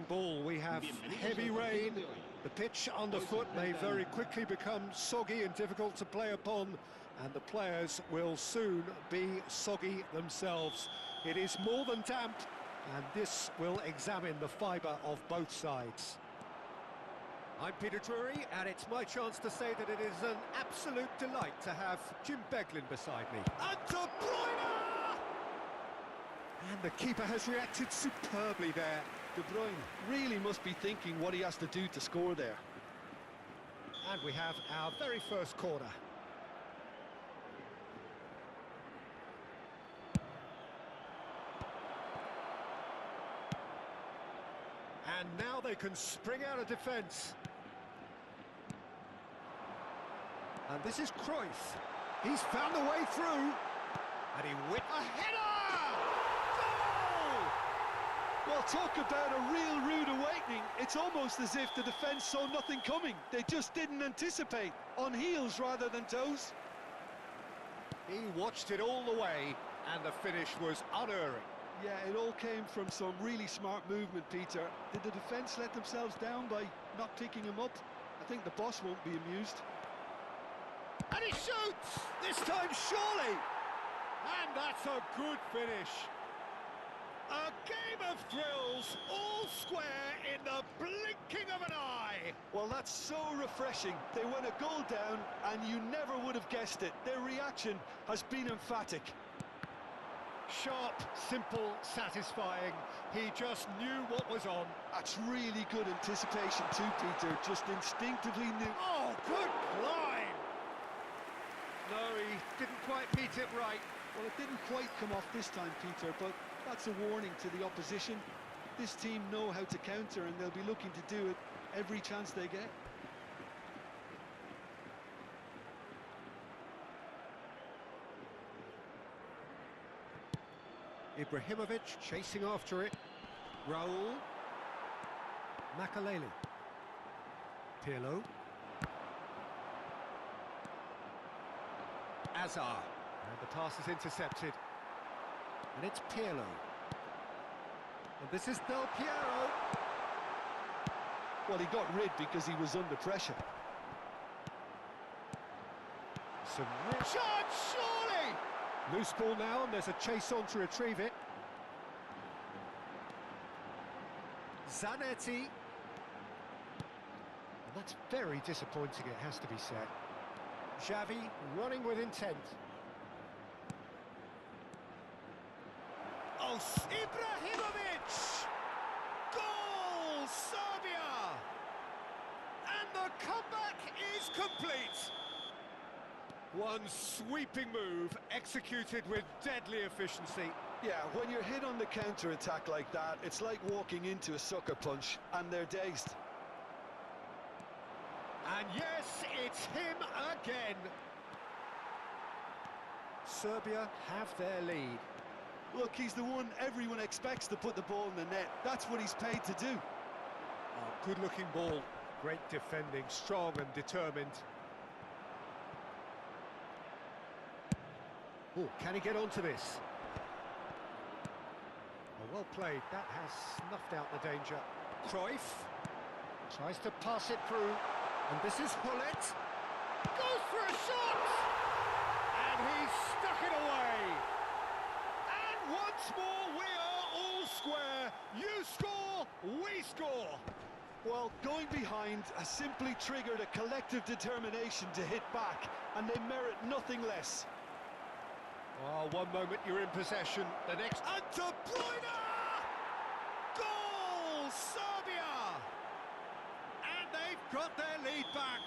swirling ball. We have heavy rain. The pitch underfoot may very quickly become soggy and difficult to play upon, and the players will soon be soggy themselves. It is more than damp, and this will examine the fibre of both sides. I'm Peter Drury, and it's my chance to say that it is an absolute delight to have Jim Beglin beside me. And De Bruyne! And the keeper has reacted superbly there. De Bruyne really must be thinking what he has to do to score there. And we have our very first corner. And now they can spring out of defence. And this is Cruyff. He's found a way through. And he whipped a header! Goal! Well, talk about a real rude awakening. It's almost as if the defence saw nothing coming. They just didn't anticipate. On heels rather than toes. He watched it all the way, and the finish was unerring. Yeah, it all came from some really smart movement, Peter. Did the defence let themselves down by not picking him up? I think the boss won't be amused. And he shoots! This time surely! And that's a good finish. A game of thrills, all square in the blinking of an eye. Well, that's so refreshing. They went a goal down, and you never would have guessed it. Their reaction has been emphatic. Sharp, simple, satisfying. He just knew what was on. That's really good anticipation too, Peter. Just instinctively knew. Oh, good climb! No, he didn't quite beat it right. Well, it didn't quite come off this time, Peter, but that's a warning to the opposition. This team know how to counter, and they'll be looking to do it every chance they get. Ibrahimovic chasing after it. Raul. Makaleli. Pirlo. Azar. And the pass is intercepted. And it's Pirlo. And this is Del Piero. Well, he got rid because he was under pressure. Some chance, surely! Loose ball now, and there's a chase on to retrieve it. Zanetti. And that's very disappointing, it has to be said. Xavi running with intent. Oh, Ibrahimovic! Goal, Serbia! And the comeback is complete. One sweeping move, executed with deadly efficiency. Yeah, when you're hit on the counter-attack like that, it's like walking into a sucker punch, and they're dazed. And yes, it's him again. Serbia have their lead. Look, he's the one everyone expects to put the ball in the net. That's what he's paid to do. Oh, good-looking ball. Great defending, strong and determined. Oh, can he get onto this? Oh, well played. That has snuffed out the danger. Cruyff tries to pass it through. And this is Hullet. Goes for a shot! And he's stuck it away. And once more, we are all square. You score, we score. Well, going behind has simply triggered a collective determination to hit back, and they merit nothing less. Oh, one moment you're in possession, the next... And De Bruyne! Goal, Serbia! And they've got their lead back.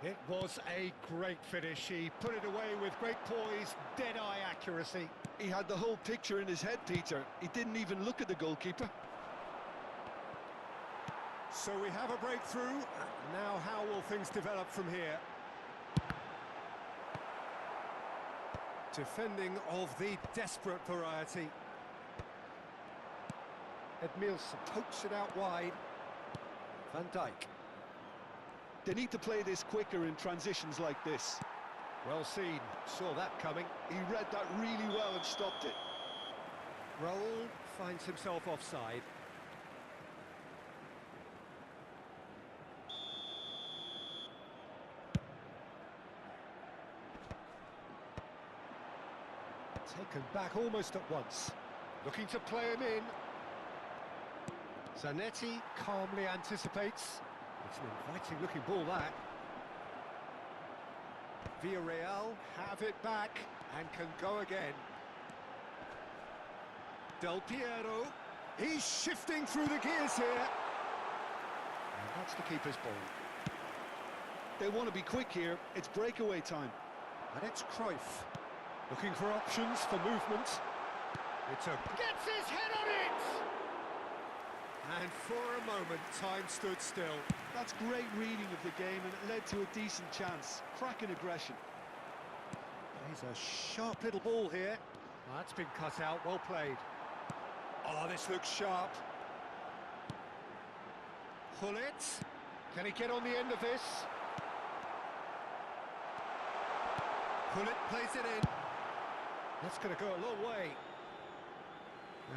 It was a great finish. He put it away with great poise, dead-eye accuracy. He had the whole picture in his head, Peter. He didn't even look at the goalkeeper. So we have a breakthrough. Now how will things develop from here? Defending of the desperate variety. Edmilson pokes it out wide. Van Dijk. They need to play this quicker in transitions like this. Well seen, saw that coming. He read that really well and stopped it. Raul finds himself offside. Taken back almost at once. Looking to play him in. Zanetti calmly anticipates. It's an inviting looking ball, that. Villarreal have it back and can go again. Del Piero. He's shifting through the gears here. And that's the keeper's ball. They want to be quick here. It's breakaway time. And it's Cruyff. Looking for options for movement. Gets his head on it! And for a moment, time stood still. That's great reading of the game, and it led to a decent chance. Cracking aggression. He's a sharp little ball here. Oh, that's been cut out, well played. Oh, this looks sharp. Hullet. Can he get on the end of this? Hullet plays it in. That's going to go a long way.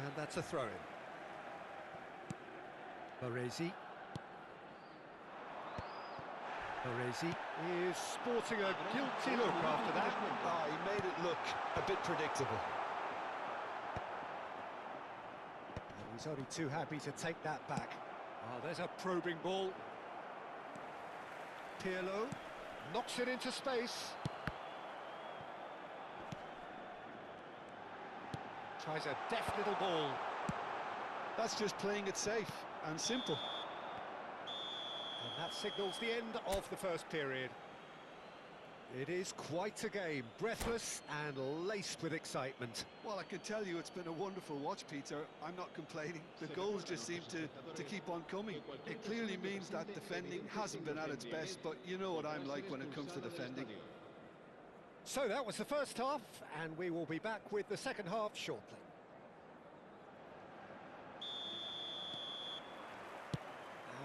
And that's a throw-in. Baresi. Baresi is sporting a guilty look after that. Oh, he made it look a bit predictable. And he's only too happy to take that back. Oh, there's a probing ball. Pirlo knocks it into space. Tries a deft little ball. That's just playing it safe and simple. And that signals the end of the first period. It is quite a game, breathless and laced with excitement. Well, I can tell you it's been a wonderful watch, Peter. I'm not complaining. The goals just seem to keep on coming. It clearly means that defending hasn't been at its best, but you know what I'm like when it comes to defending. So that was the first half, and we will be back with the second half shortly.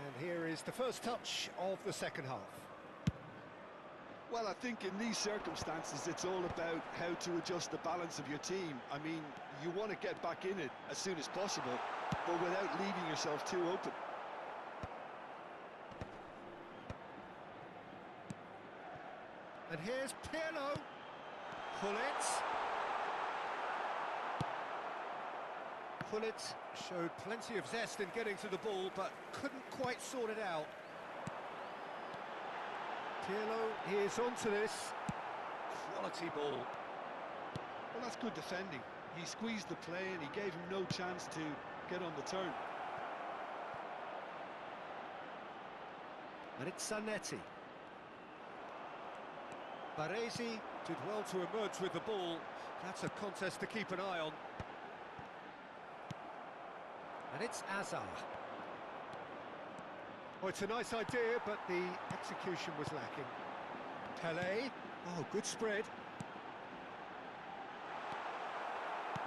And here is the first touch of the second half. Well, I think in these circumstances, it's all about how to adjust the balance of your team. I mean, you want to get back in it as soon as possible, but without leaving yourself too open. And here's Pirlo. Hullet. Hullet showed plenty of zest in getting to the ball, but couldn't quite sort it out. Pirlo is onto this. Quality ball. Well, that's good defending. He squeezed the play and he gave him no chance to get on the turn. And it's Zanetti. Baresi did well to emerge with the ball. That's a contest to keep an eye on. And it's Azar. Oh, it's a nice idea, but the execution was lacking. Pelé. Oh, good spread.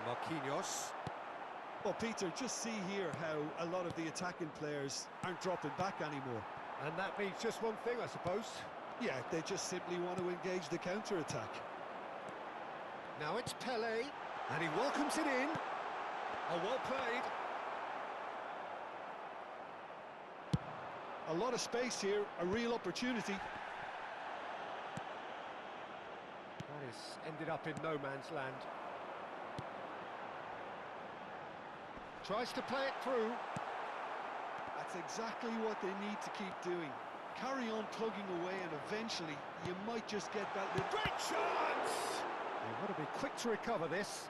Marquinhos. Well, Peter, just see here how a lot of the attacking players aren't dropping back anymore. And that means just one thing, I suppose. Yeah, they just simply want to engage the counter-attack. Now it's Pelé, and he welcomes it in. Oh, well played. A lot of space here, a real opportunity. That has ended up in no man's land. Tries to play it through. That's exactly what they need to keep doing. Carry on plugging away, and eventually you might just get that little... Great chance! They want to be quick to recover this.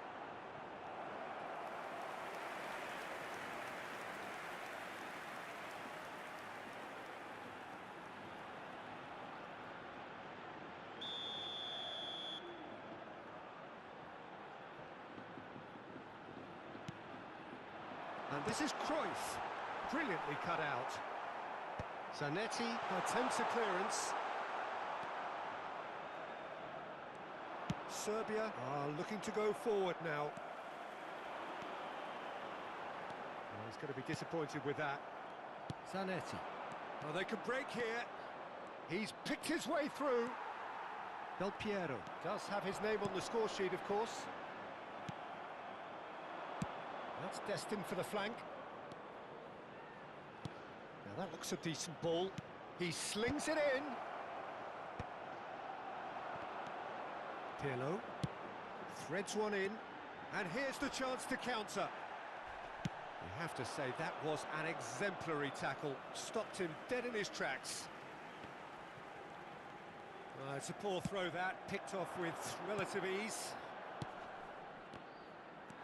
And this is Cruyff, brilliantly cut out. Zanetti attempts a clearance. Serbia are looking to go forward now. Oh, he's going to be disappointed with that. Zanetti. Oh, they could break here. He's picked his way through. Del Piero does have his name on the score sheet, of course. That's destined for the flank. Now that looks a decent ball. He slings it in. Pirlo. Threads one in, and here's the chance to counter. You have to say that was an exemplary tackle, stopped him dead in his tracks. It's a poor throw that, picked off with relative ease.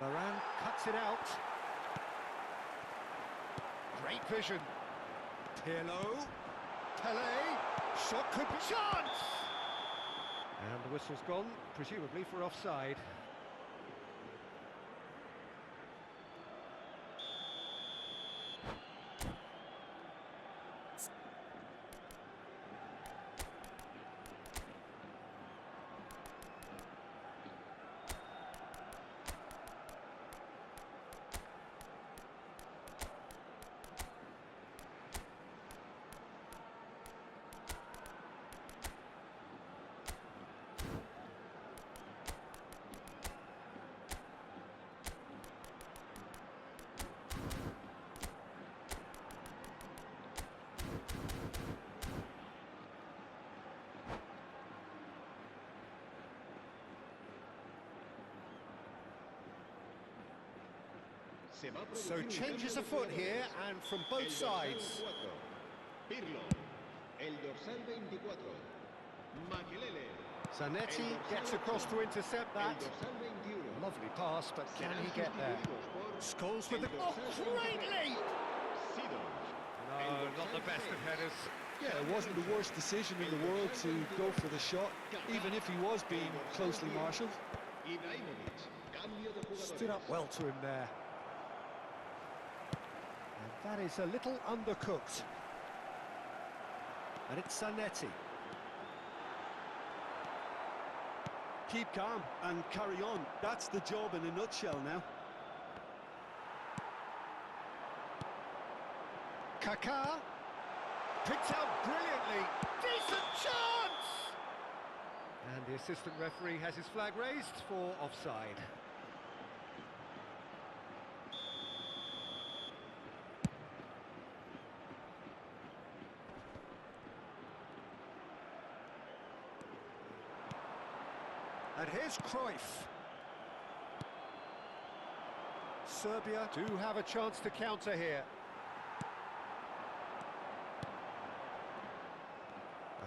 Varane cuts it out. Great vision. Pirlo, Pele, shot could be chance! And the whistle's gone, presumably for offside. So changes afoot here, and from both sides. Zanetti gets across to intercept that. Lovely pass, but can he get there? Scholes with the... Oh, greatly! No, not the best of headers. Yeah, it wasn't the worst decision in the world to go for the shot, even if he was being closely marshalled. Stood up well to him there. And that is a little undercooked. And it's Zanetti. Keep calm and carry on. That's the job in a nutshell now. Kaká picked out brilliantly. Decent chance! And the assistant referee has his flag raised for offside. And here's Cruyff. Serbia do have a chance to counter here.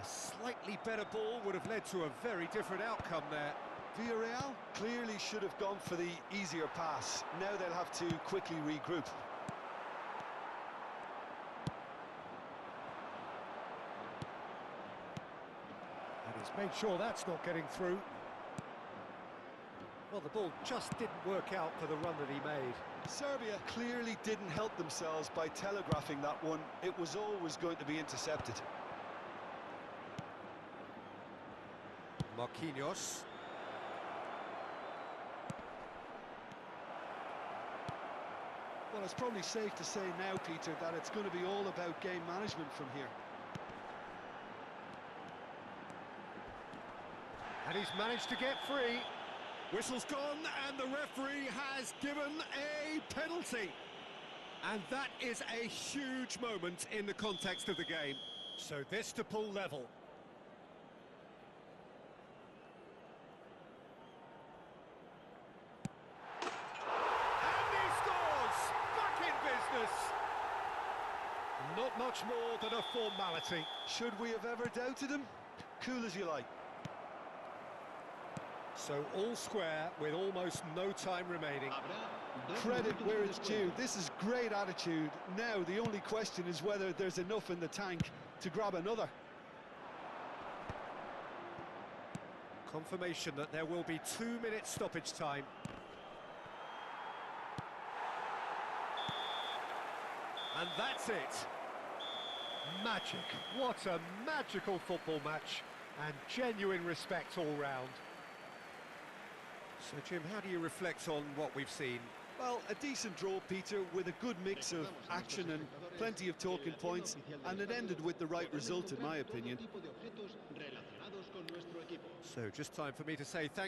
A slightly better ball would have led to a very different outcome there. Villarreal clearly should have gone for the easier pass. Now they'll have to quickly regroup. And he's made sure that's not getting through. Well, the ball just didn't work out for the run that he made. Serbia clearly didn't help themselves by telegraphing that one. It was always going to be intercepted. Marquinhos. Well, it's probably safe to say now, Peter, that it's going to be all about game management from here. And he's managed to get free. Whistle's gone, and the referee has given a penalty. And that is a huge moment in the context of the game. So this to pull level. And he scores! Back in business! Not much more than a formality. Should we have ever doubted him? Cool as you like. So all square with almost no time remaining. Credit where it's due. This is great attitude. Now the only question is whether there's enough in the tank to grab another. Confirmation that there will be 2 minutes stoppage time. And that's it. Magic. What a magical football match. And genuine respect all round. So, Jim, how do you reflect on what we've seen? Well, a decent draw, Peter, with a good mix of action and plenty of talking points, and it ended with the right result, in my opinion. So, just time for me to say thank you.